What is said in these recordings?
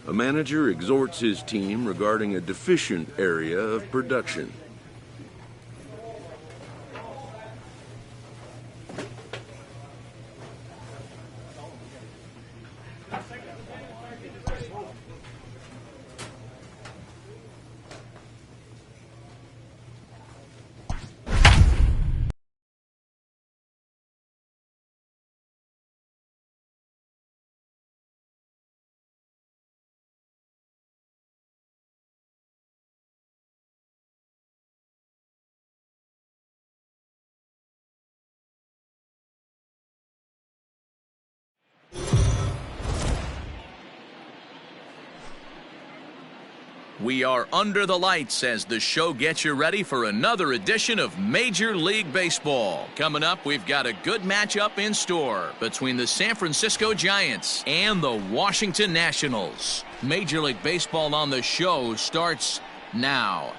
A manager exhorts his team regarding a deficient area of production. We are under the lights as the show gets you ready for another edition of Major League Baseball. Coming up, we've got a good matchup in store between the San Francisco Giants and the Washington Nationals. Major League Baseball on the show starts now.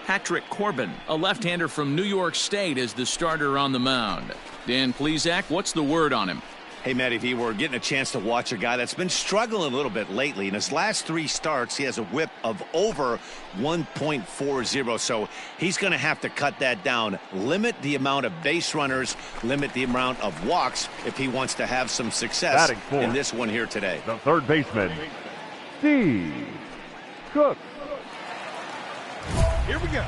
Patrick Corbin, a left-hander from New York State, is the starter on the mound. Dan Plesac, what's the word on him? Hey, Matty V, we're getting a chance to watch a guy that's been struggling a little bit lately. In his last 3 starts, he has a whip of over 1.40, so he's going to have to cut that down, limit the amount of base runners, limit the amount of walks if he wants to have some success in this one here today. The third baseman, Steve Cook. Here we go.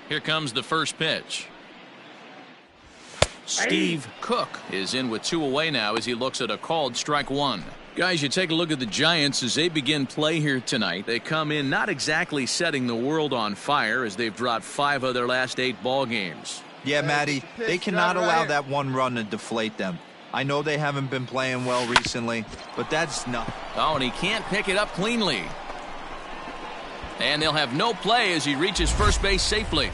Here comes the first pitch. Steve Cook is in with 2 away now as he looks at a called strike 1. Guys, you take a look at the Giants as they begin play here tonight. They come in not exactly setting the world on fire as they've dropped 5 of their last 8 ball games. Yeah, Matty, they cannot allow that one run to deflate them. I know they haven't been playing well recently, but that's not. Oh, and he can't pick it up cleanly. And they'll have no play as he reaches first base safely.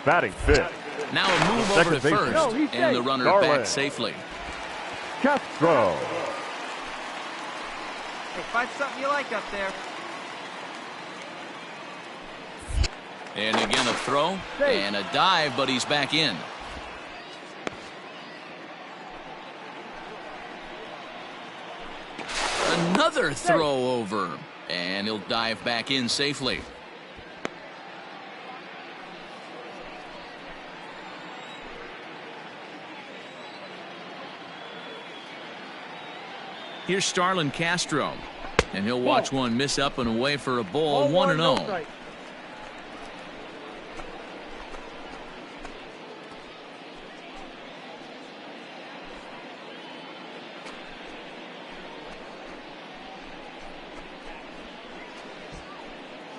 Batting fifth. Now a move over to first, and the runner back safely. Castro. Hey, find something you like up there. And again a throw and a dive, but he's back in. Another throw over, and he'll dive back in safely. Here's Starlin Castro, and he'll watch one miss up and away for a ball. 1-0.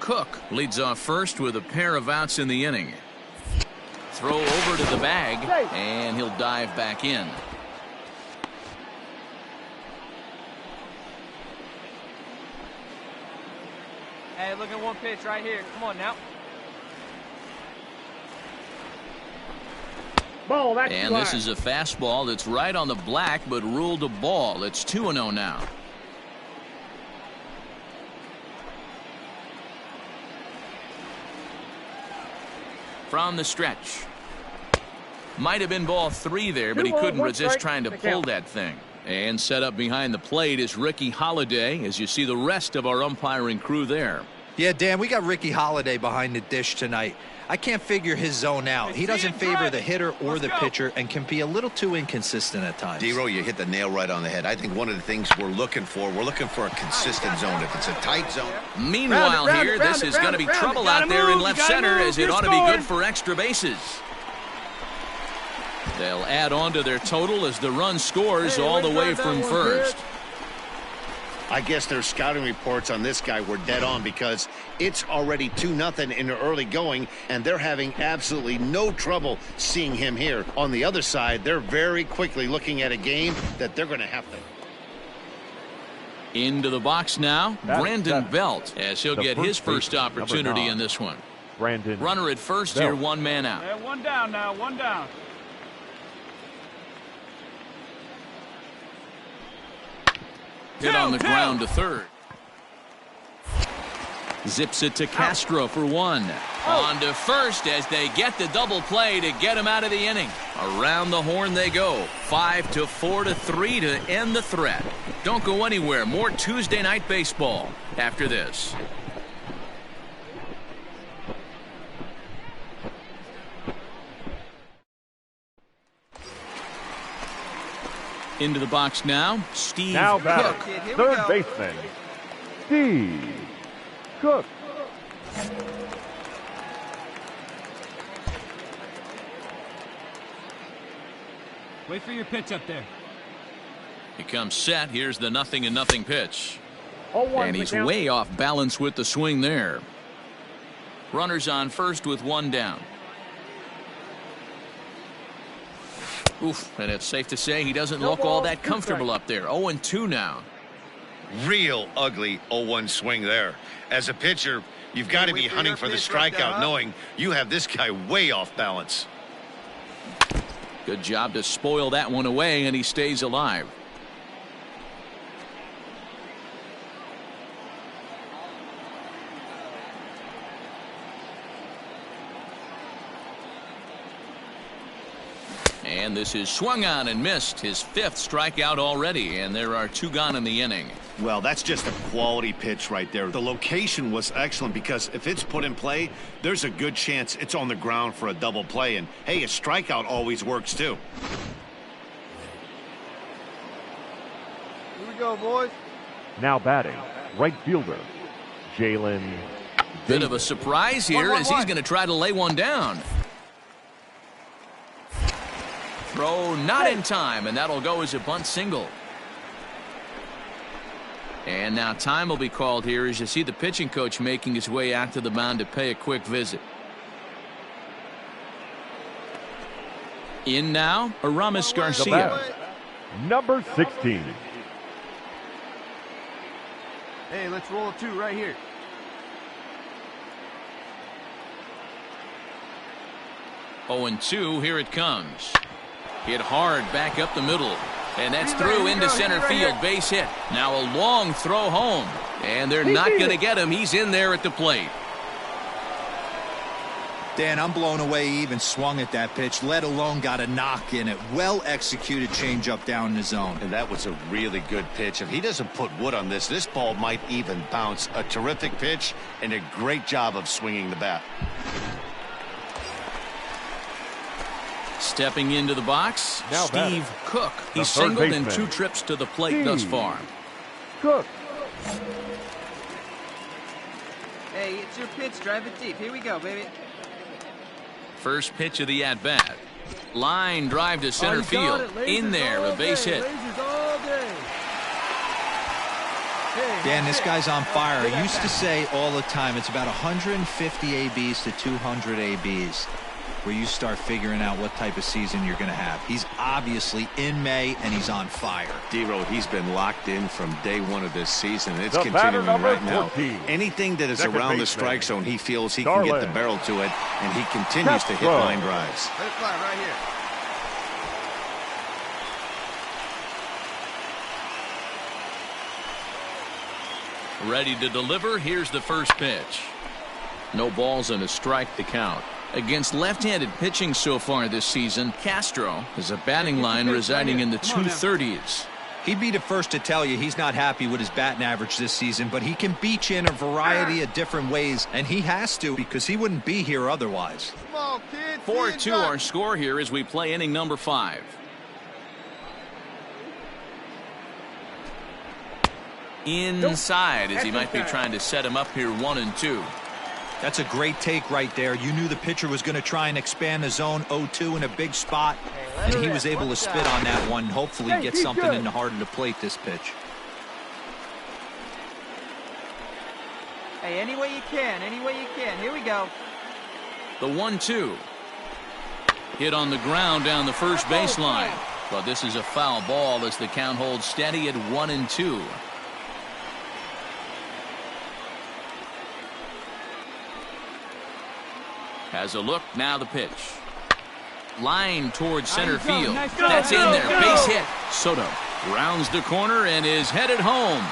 Cook leads off first with a pair of outs in the inning. Throw over to the bag, and he'll dive back in. Hey, look at one pitch right here. Come on now. Ball, that's and this is a fastball that's right on the black, but ruled a ball. It's 2-0 now. From the stretch. Might have been ball 3 there, but he couldn't resist trying to pull that thing. And set up behind the plate is Ricky Holiday, as you see the rest of our umpiring crew there. Yeah, Dan, we got Ricky Holiday behind the dish tonight. I can't figure his zone out. He doesn't favor the hitter or the pitcher and can be a little too inconsistent at times. D-Row, you hit the nail right on the head. I think one of the things we're looking for a consistent zone. If it's a tight zone. Meanwhile here, this is going to be trouble out there in left center as it ought to be good for extra bases. They'll add on to their total as the run scores all the way from first. I guess their scouting reports on this guy were dead on because it's already 2-0 in the early going, and they're having absolutely no trouble seeing him here. On the other side, they're very quickly looking at a game that they're going to have to. Into the box now, Brandon Belt, as he'll get his first opportunity in this one. Brandon Runner at first Belt. here, one man out. Hey, one down now, one down. Hit on the ground to third. Zips it to Castro for one. On to first as they get the double play to get him out of the inning. Around the horn they go. 5-4 to 3 to end the threat. Don't go anywhere. More Tuesday night baseball after this. Into the box now, Steve batting, Cook. third baseman, Steve Cook. Wait for your pitch up there. He comes set. Here's the 0-0 pitch. 0-1 And he's the count. way off balance with the swing there. Runners on first with one down. Oof, and it's safe to say he doesn't look all that comfortable up there. 0-2 now. Real ugly 0-1 swing there. As a pitcher, you've got to be hunting for the strikeout, knowing you have this guy way off balance. Good job to spoil that one away, and he stays alive. And this is swung on and missed, his 5th strikeout already, and there are 2 gone in the inning. Well, that's just a quality pitch right there. The location was excellent because if it's put in play, there's a good chance it's on the ground for a double play. And, hey, a strikeout always works, too. Here we go, boys. Now batting, right fielder, Jalen. Bit of a surprise here as he's going to try to lay one down. Throw not in time, and that'll go as a bunt single. And now time will be called here as you see the pitching coach making his way out to the mound to pay a quick visit. In now, Aramis Garcia. Number 16. Hey, let's roll a 2 right here. Oh, and 2, here it comes. Hit hard back up the middle. And that's through into center field. Base hit. Now a long throw home. And they're not going to get him. He's in there at the plate. Dan, I'm blown away he even swung at that pitch, let alone got a knock in it. Well-executed changeup down in the zone. And that was a really good pitch. If he doesn't put wood on this, this ball might even bounce. A terrific pitch and a great job of swinging the bat. Stepping into the box, Now Steve batting. Cook. The He's third singled in baseman. 2 trips to the plate thus Steve far. Cook. Hey, it's your pitch. Drive it deep. Here we go, baby. First pitch of the at-bat. Line drive to center field. In there, a base hit. Dan, this guy's on fire. I used to say all the time it's about 150 ABs to 200 ABs where you start figuring out what type of season you're going to have. He's obviously in May, and he's on fire. D-Road, he's been locked in from day 1 of this season. It's The batter, continuing number right now. 14. Anything that is Second around the baseman. strike zone, he feels he can get the Darling. barrel to it, and he continues to hit Castro. line drives. Let it fly right here. Ready to deliver. Here's the first pitch. No balls and a strike to count. Against left-handed pitching so far this season, Castro has a batting line residing in the 230s. He'd be the first to tell you he's not happy with his batting average this season, but he can beat you in a variety of different ways, and he has to because he wouldn't be here otherwise. Come on, kid. 4-2 our score here as we play inning number 5. Inside as he might be trying to set him up here 1-2. That's a great take right there. You knew the pitcher was going to try and expand the zone. 0-2 in a big spot. And he was able to spit on that one, hopefully get something in the heart of the plate this pitch. Hey, any way you can, any way you can. Here we go. The 1-2. Hit on the ground down the first baseline. But this is a foul ball as the count holds steady at 1-2. Has a look, now the pitch. Line towards center field. That's in there, base hit. Soto rounds the corner and is headed home.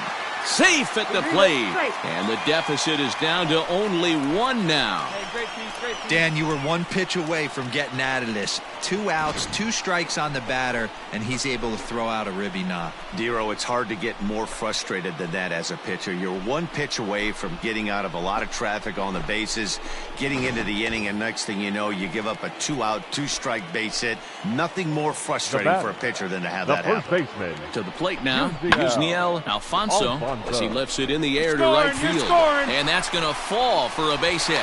Safe at the plate. And the deficit is down to only 1 now. Hey, great piece, great piece. Dan, you were 1 pitch away from getting out of this. 2 outs, 2 strikes on the batter, and he's able to throw out a ribby knock. Dero, it's hard to get more frustrated than that as a pitcher. You're 1 pitch away from getting out of a lot of traffic on the bases, getting into the inning, and next thing you know, you give up a 2-out, 2-strike base hit. Nothing more frustrating for a pitcher than to have that happen. Baseman. To the plate now, Yusniel Alfonso as he lifts it in the air to right field. And that's going to fall for a base hit.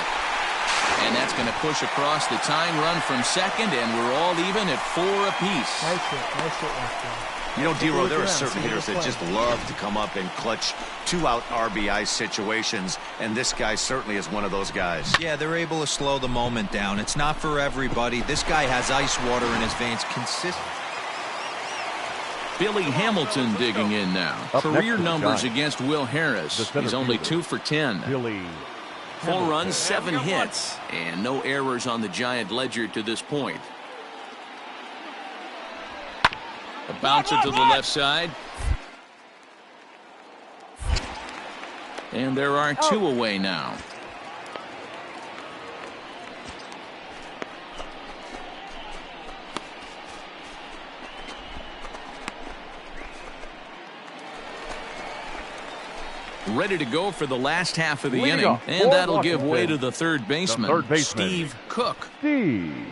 And that's going to push across the tying run from second, and we're all even at 4 apiece. Nice hit, You know, Dero, there are certain hitters that just love to come up and clutch 2-out RBI situations, and this guy certainly is one of those guys. Yeah, they're able to slow the moment down. It's not for everybody. This guy has ice water in his veins consistently. Billy Hamilton digging in now. Career numbers against Will Harris. He's only 2 for 10. Billy 4 runs, 7 hits, and no errors on the Giant ledger to this point. A bouncer to the left side. And there are 2 away now. Ready to go for the last half of the inning, and that'll give way to the third baseman, Steve Cook. Steve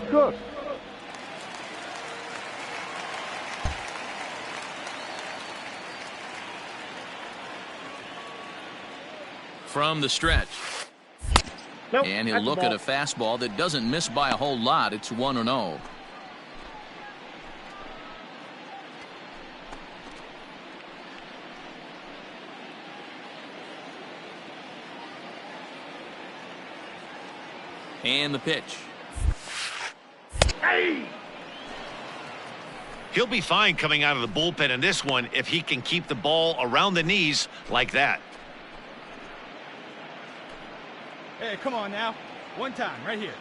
Cook. From the stretch. And he'll look at a fastball that doesn't miss by a whole lot. It's 1-0. And the pitch. He'll be fine coming out of the bullpen in this one if he can keep the ball around the knees like that. Hey, come on now. One time, right here.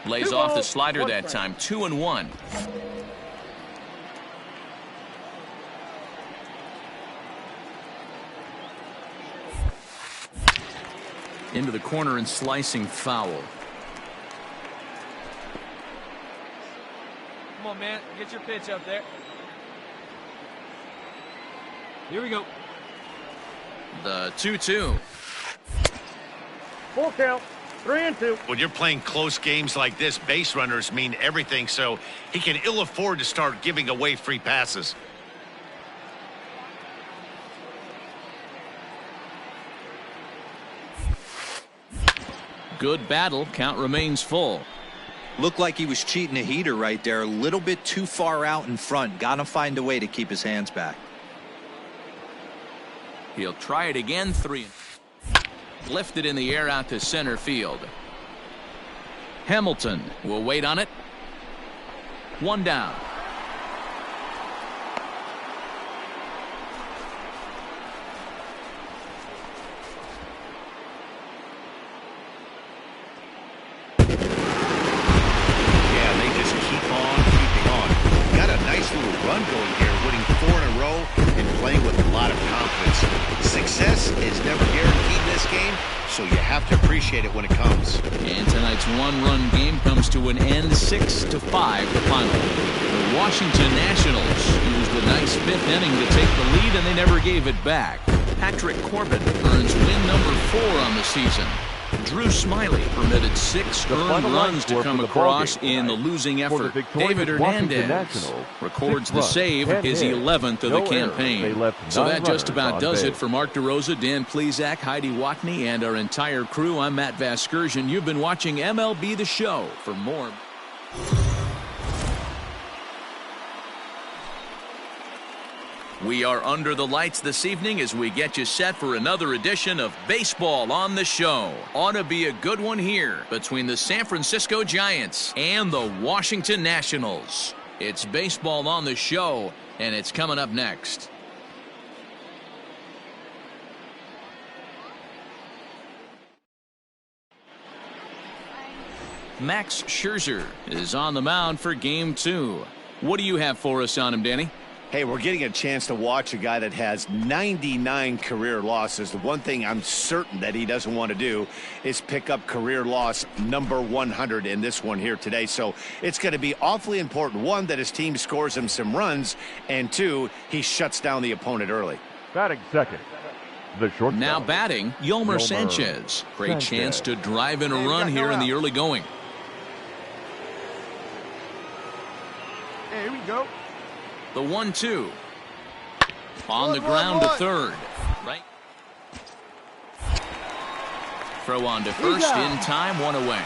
Lays off the slider that time. 2-1. Into the corner and slicing foul. Come on, man. Get your pitch up there. Here we go. The 2-2. Full count. 3-2. When you're playing close games like this, base runners mean everything, so he can ill afford to start giving away free passes. Good battle. Count remains full. Looked like he was cheating a heater right there. A little bit too far out in front. Got to find a way to keep his hands back. He'll try it again. 3. Lifted in the air out to center field. Hamilton will wait on it. 1 down. Run going here, winning 4 in a row and playing with a lot of confidence. Success is never guaranteed in this game, so you have to appreciate it when it comes. And tonight's 1-run game comes to an end, 6-5 the final. The Washington Nationals used a nice 5th inning to take the lead, and they never gave it back. Patrick Corbin earns win number 4 on the season. Drew Smiley permitted 6 earned runs to come across in the losing effort. David Hernandez records the save, his 11th of the campaign. So that just about does it for Mark DeRosa, Dan Plesac, Heidi Watney, and our entire crew. I'm Matt Vasgersian. You've been watching MLB The Show. For more. We are under the lights this evening as we get you set for another edition of Baseball on the Show. Ought to be a good one here between the San Francisco Giants and the Washington Nationals. It's Baseball on the Show, and it's coming up next. Max Scherzer is on the mound for Game 2. What do you have for us on him, Danny? Hey, we're getting a chance to watch a guy that has 99 career losses. The one thing I'm certain that he doesn't want to do is pick up career loss number 100 in this one here today. So it's going to be awfully important, one, that his team scores him some runs, and two, he shuts down the opponent early. Batting second, the shortstop. Now batting, Yolmer Sanchez. Great chance to drive in a run here in the early going. Hey, here we go. The 1-2. On the ground to third. Right. Throw on to first in time, one away.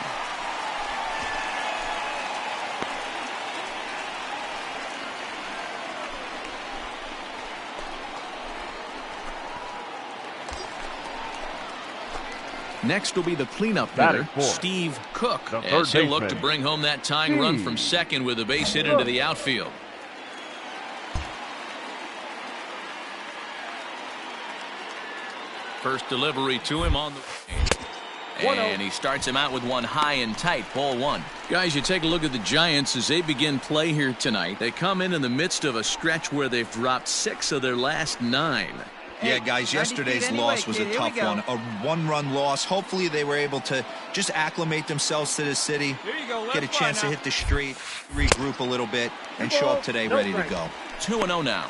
Next will be the cleanup hitter, Steve Cook, as he'll look to bring home that tying run from second with a base hit into the outfield. First delivery to him on the way. And he starts him out with one high and tight, ball one. Guys, you take a look at the Giants as they begin play here tonight. They come in the midst of a stretch where they've dropped 6 of their last 9. Yeah, guys, yesterday's loss was a tough one. A one-run loss. Hopefully they were able to just acclimate themselves to the city, get a chance to hit the street, regroup a little bit, and show up today ready to go. 2-0 now.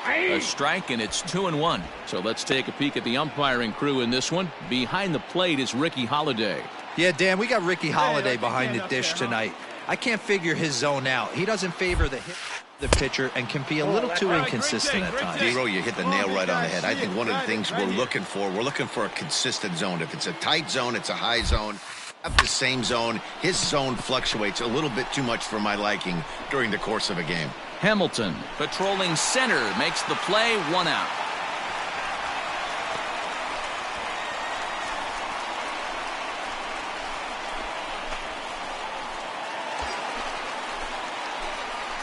A strike, and it's 2-1. So let's take a peek at the umpiring crew in this one. Behind the plate is Ricky Holiday. Yeah, Dan, we got Ricky Holiday behind the dish tonight. I can't figure his zone out. He doesn't favor the pitcher and can be a little too inconsistent at times. Zero, you hit the nail right on the head. I think one of the things we're looking for a consistent zone. If it's a tight zone, it's a high zone. Have the same zone. His zone fluctuates a little bit too much for my liking during the course of a game. Hamilton patrolling center makes the play, 1 out.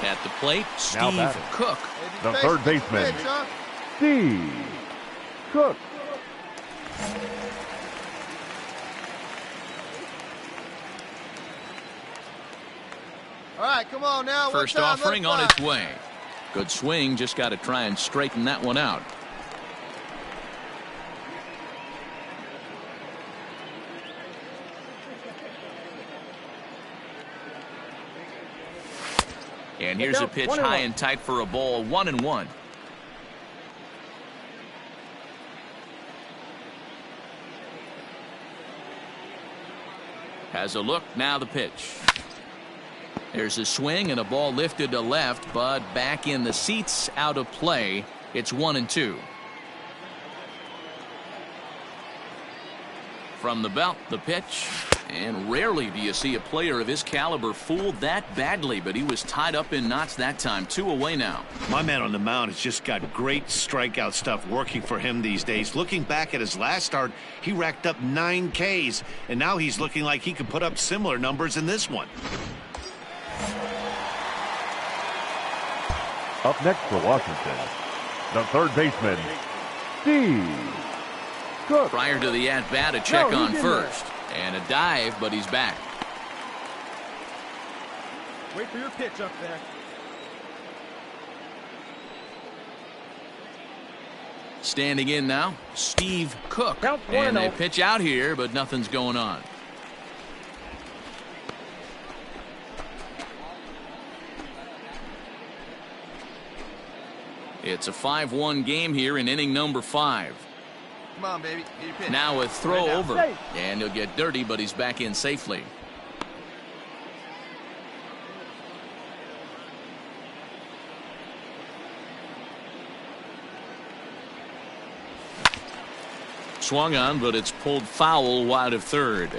At the plate, Steve Cook. The third baseman, Steve Cook. All right, come on now. First offering on its way. Good swing, just got to try and straighten that one out. And here's a pitch high and tight for a ball, 1-1. Has a look, now the pitch. There's a swing and a ball lifted to left, but back in the seats, out of play. It's 1-2. From the belt, the pitch. And rarely do you see a player of his caliber fooled that badly, but he was tied up in knots that time. 2 away now. My man on the mound has just got great strikeout stuff working for him these days. Looking back at his last start, he racked up 9 Ks, and now he's looking like he could put up similar numbers in this one. Up next for Washington, the third baseman, Steve Cook. Prior to the at-bat, a check on first. And a dive, but he's back. Wait for your pitch up there. Standing in now, Steve Cook. And they pitch out here, but nothing's going on. It's a 5-1 game here in inning number 5. Come on, baby. Get your pitch. Now a throw Right now. over. Safe. And he'll get dirty, but he's back in safely. Swung on, but it's pulled foul wide of third.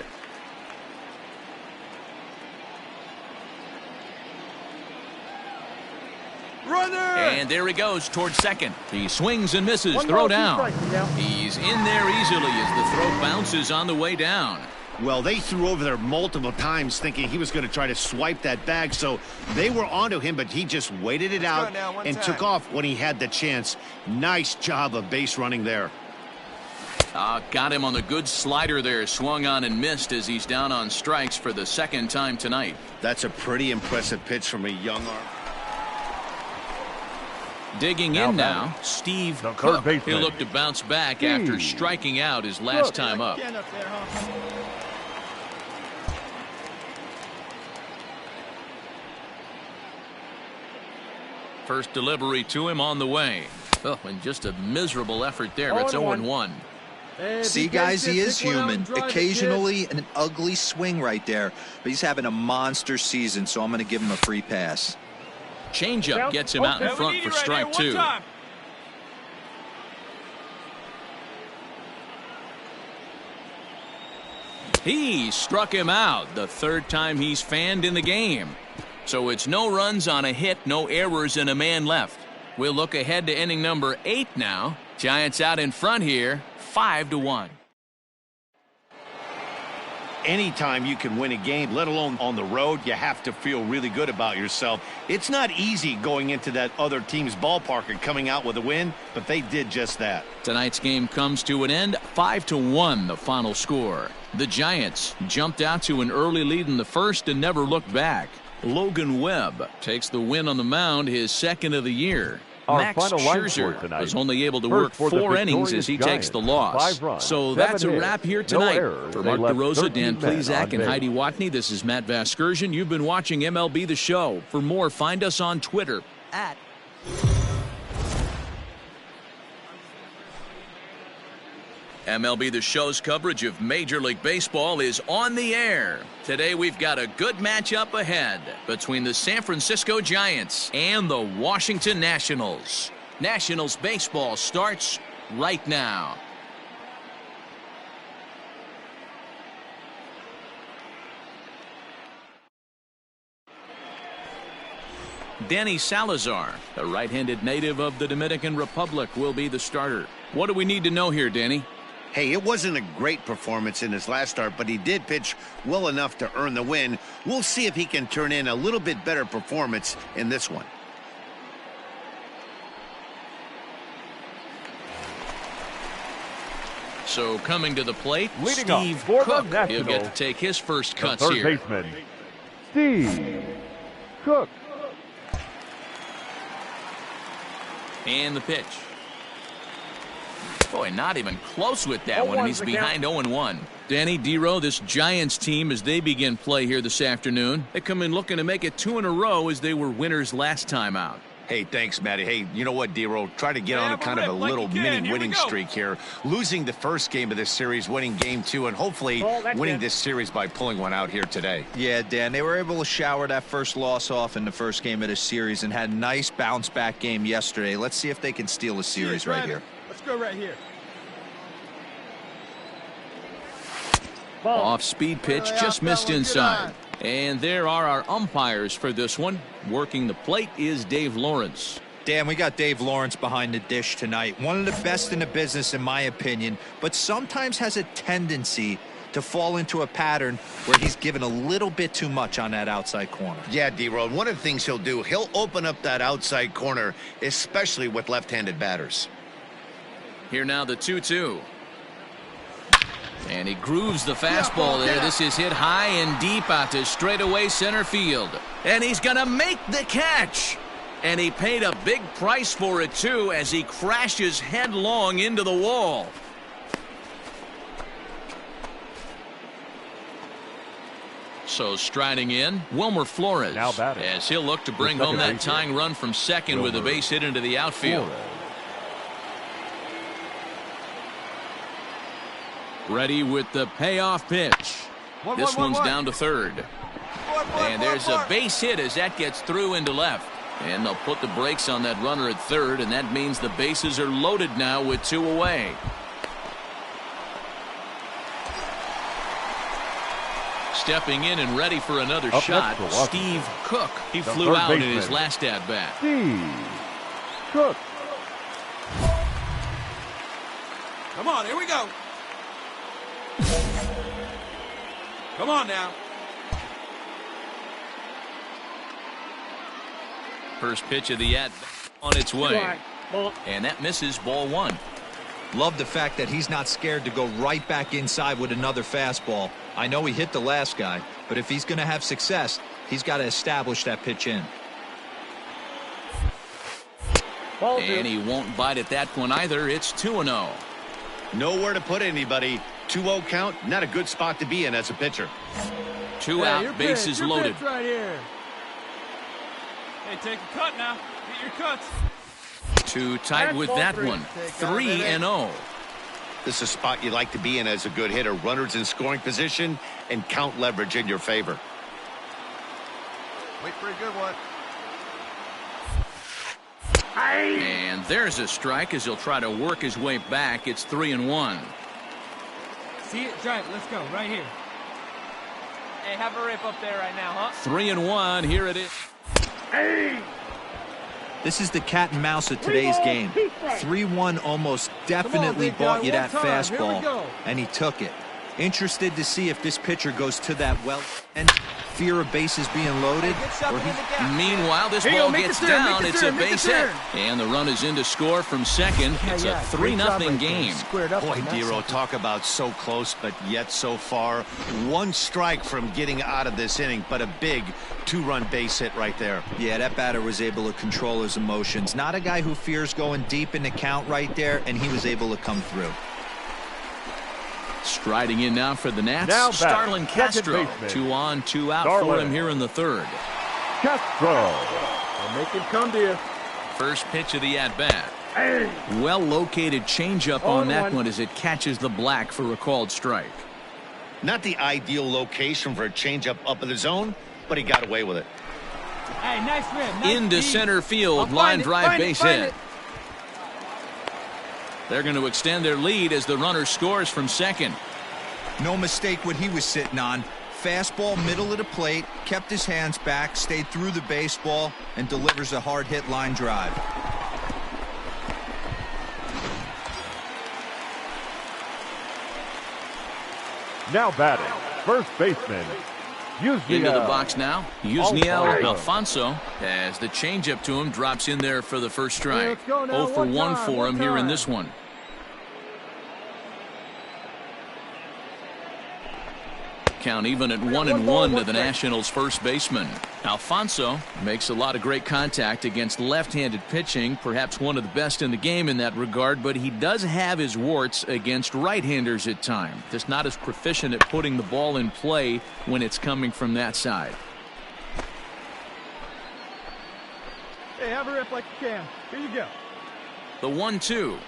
Runner! And there he goes towards second. He swings and misses. One Throw ball, down. two strikes, Miguel. He's in there easily as the throw bounces on the way down. Well, they threw over there multiple times thinking he was going to try to swipe that bag, so they were onto him, but he just waited it out now, one and time. took off when he had the chance. Nice job of base running there. Got him on the good slider there. Swung on and missed as he's down on strikes for the second time tonight. That's a pretty impressive pitch from a young arm. Digging Now in batting. now, Steve The third Cook. baseman. He'll look to bounce back after Steve striking out his last Cook. time up. Getting up there, huh? First delivery to him on the way. Oh, and just a miserable effort there. It's 0-1. See, guys, he is human. Occasionally an ugly swing right there, but he's having a monster season, so I'm going to give him a free pass. Changeup gets him out in front for strike 2. He struck him out the third time he's fanned in the game. So it's no runs on a hit, no errors, and a man left. We'll look ahead to inning number 8 now. Giants out in front here, 5-1. Anytime you can win a game, let alone on the road, you have to feel really good about yourself. It's not easy going into that other team's ballpark and coming out with a win, but they did just that. Tonight's game comes to an end, 5-1 the final score. The Giants jumped out to an early lead in the first and never looked back. Logan Webb takes the win on the mound, his second of the year. Our Max final line score Scherzer tonight. was only able to First work for the 4 innings as he victorious takes the Giants. loss. 5 runs, So 7 that's a hits, wrap here no tonight. errors. For They Mark left DeRosa, 13 Dan men Plesac, on and base. Heidi Watney, this is Matt Vasgersian. You've been watching MLB The Show. For more, find us on Twitter at MLB The Show's coverage of Major League Baseball is on the air. Today we've got a good matchup ahead between the San Francisco Giants and the Washington Nationals. Nationals baseball starts right now. Danny Salazar, a right-handed native of the Dominican Republic, will be the starter. What do we need to know here, Danny? Hey, it wasn't a great performance in his last start, but he did pitch well enough to earn the win. We'll see if he can turn in a little bit better performance in this one. So coming to the plate, Leading off Steve for the Cook. He'll Nationals, get to take his first The cuts third here. baseman, Steve Cook. And the pitch. Boy, not even close with that one, and he's behind 0-1. Danny Dero, this Giants team, as they begin play here this afternoon, they come in looking to make it 2 in a row as they were winners last time out. Hey, thanks, Matty. Hey, you know what, Dero? Try to get on a kind of a little mini winning streak here. Losing the first game of this series, winning game 2, and hopefully winning this series by pulling one out here today. Yeah, Dan, they were able to shower that first loss off in the first game of this series and had a nice bounce-back game yesterday. Let's see if they can steal a series right here. Let's go right here. Off-speed pitch, just missed inside. And there are our umpires for this one. Working the plate is Dave Lawrence. Dan, we got Dave Lawrence behind the dish tonight. One of the best in the business, in my opinion, but sometimes has a tendency to fall into a pattern where he's given a little bit too much on that outside corner. Yeah, D-Road, one of the things he'll do, he'll open up that outside corner, especially with left-handed batters. Here now the 2-2. And he grooves the fastball there. This is hit high and deep out to straightaway center field. And he's going to make the catch. And he paid a big price for it, too, as he crashes headlong into the wall. So striding in, Wilmer Flores, Now batting. as he'll look to bring home that tying run from second with a base hit into the outfield. Ready with the payoff pitch. This one's down to third. And there's a base hit as that gets through into left. And they'll put the brakes on that runner at third, and that means the bases are loaded now with 2 away. Stepping in and ready for another shot, Steve Cook. He flew out in his last at-bat. Steve Cook. Come on, here we go. Come on now. First pitch of the at-bat on its way. And that misses, ball 1. Love the fact that he's not scared to go right back inside with another fastball. I know he hit the last guy, but if he's going to have success, he's got to establish that pitch in. And he won't bite at that one either. It's 2-0. Nowhere to put anybody. 2-0 count, not a good spot to be in as a pitcher. 2 out, bases loaded. Right here. Hey, take a cut now. Get your cuts. Too tight with that one. 3-0. This is a spot you like to be in as a good hitter. Runners in scoring position and count leverage in your favor. Wait for a good one. And there's a strike as he'll try to work his way back. It's 3-1. See it? Drive it. Let's go. Right here. Hey, have a rip up there right now, huh? 3-1. Here it is. This is the cat and mouse of today's game. 3-1 almost definitely bought you that fastball, and he took it. Interested to see if this pitcher goes to that well and fear of bases being loaded. Meanwhile, this ball gets down. It's a base hit. And the run is in to score from second. It's a 3-0 game. Boy, Dero, talk about so close, but yet so far. 1 strike from getting out of this inning, but a big 2-run base hit right there. Yeah, that batter was able to control his emotions. Not a guy who fears going deep in the count right there, and he was able to come through. Striding in now for the Nats, Now Starlin Castro. baseman. 2 on, 2 out Starlin. for him here in the third. Castro. Make him come to you. First pitch of the at-bat. Well-located changeup on that one as it catches the black for a called strike. Not the ideal location for a changeup up in the zone, but he got away with it. Hey, nice rip. Nice Into deep. center field, line drive base hit. They're going to extend their lead as the runner scores from second. No mistake what he was sitting on. Fastball, middle of the plate, kept his hands back, stayed through the baseball, and delivers a hard hit line drive. Now batting, first baseman, Yuzniel. Into the box now, Yuzniel Alfonso. Alfonso, as the changeup to him drops in there for the first strike. let's go now. 0 for 1 One for him here in time. this one. Count even at 1-1 to the Nationals' first baseman. Alfonso makes a lot of great contact against left-handed pitching, perhaps one of the best in the game in that regard, but he does have his warts against right-handers at times. Just not as proficient at putting the ball in play when it's coming from that side. Hey, have a rip like you can. Here you go. The 1-2.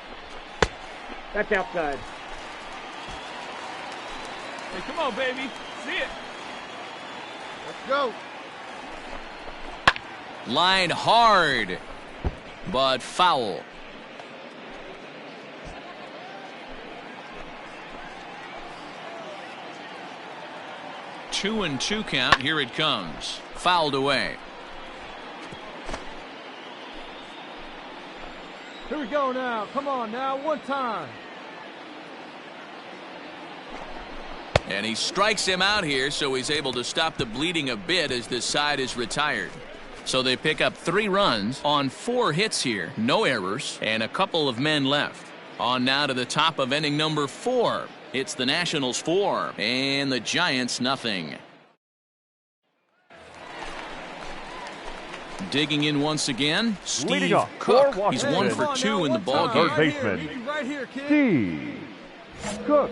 That's outside. Hey, come on, baby. See it. Let's go. Line hard, but foul. Two and 2 count. Here it comes. Fouled away. Here we go now. Come on now. One time. And he strikes him out here, so he's able to stop the bleeding a bit as this side is retired. So they pick up 3 runs on 4 hits here, no errors, and a couple of men left. On now to the top of inning number 4. It's the Nationals 4 and the Giants nothing. Digging in once again, Leading Steve off, Cook. for He's Washington. 1 for 2 in the ball Third game. baseman, Right here, kid. Steve. Cook.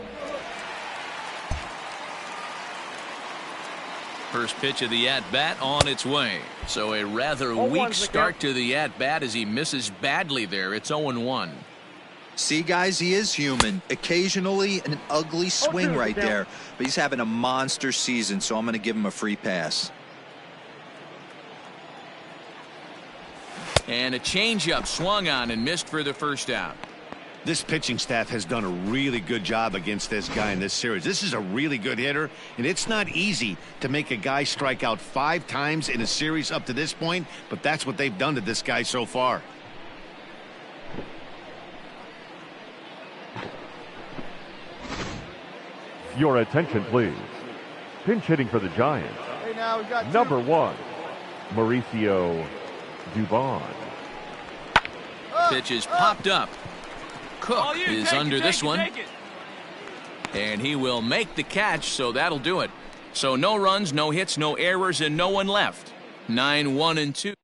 First pitch of the at-bat on its way. So a rather weak start to the at-bat as he misses badly there. It's 0-1. See, guys, he is human. Occasionally an ugly swing right there, but he's having a monster season, so I'm going to give him a free pass. And a changeup swung on and missed for the first out. This pitching staff has done a really good job against this guy in this series. This is a really good hitter, and it's not easy to make a guy strike out 5 times in a series up to this point, but that's what they've done to this guy so far. Your attention, please. Pinch hitting for the Giants. Hey, now we got Number 1, Mauricio Dubon. Pitch is popped up. Cook is under this one. And he will make the catch, so that'll do it. So no runs, no hits, no errors, and no one left. 9-1-2.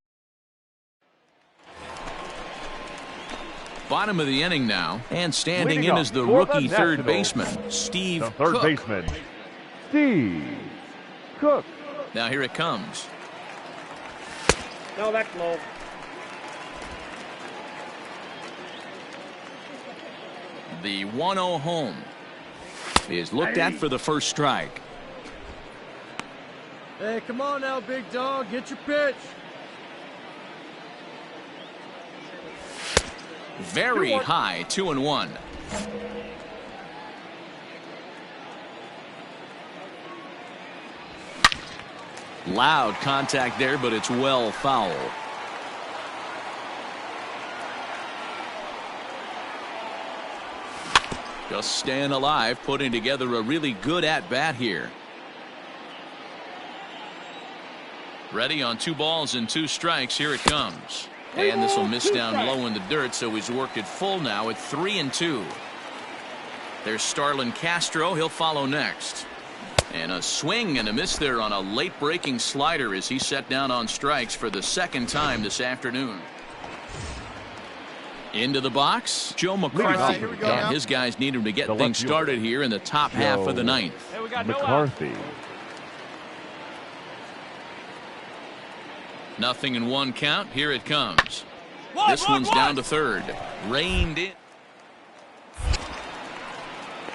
Bottom of the inning now, and standing in is the rookie third baseman, Steve Cook. Third baseman, Steve Cook. Now here it comes. No, that's low. The 1-0 home is looked at for the first strike. Hey, come on now, big dog. Get your pitch. Very high, 2-1. Loud contact there, but it's well foul. Just staying alive, putting together a really good at-bat here. Ready on 2 balls and 2 strikes. Here it comes. And this will miss down low in the dirt, so he's worked it full now at 3-2. There's Starlin Castro. He'll follow next. And a swing and a miss there on a late-breaking slider as he set down on strikes for the second time this afternoon. Into the box, Joe McCarthy. And his guys need him to get things started here in the top half of the 9th. Hey, we got McCarthy. 0-1 count. Here it comes. This one's down to third. Reined in.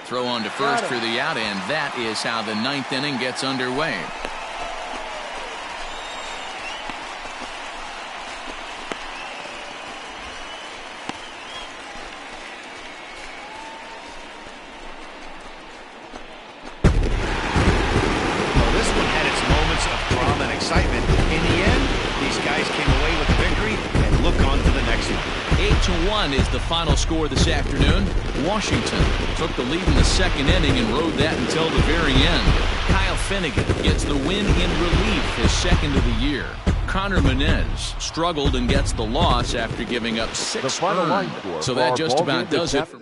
Throw on to first for the out, and that is how the 9th inning gets underway. This one had its moments of drama and excitement. In the end, these guys came away with the victory and look on to the next one. 8-1 is the final score this afternoon. Washington took the lead in the second inning and rode that until the very end. Kyle Finnegan gets the win in relief, his second of the year. Connor Menez struggled and gets the loss after giving up 6 earned. So that just about does it for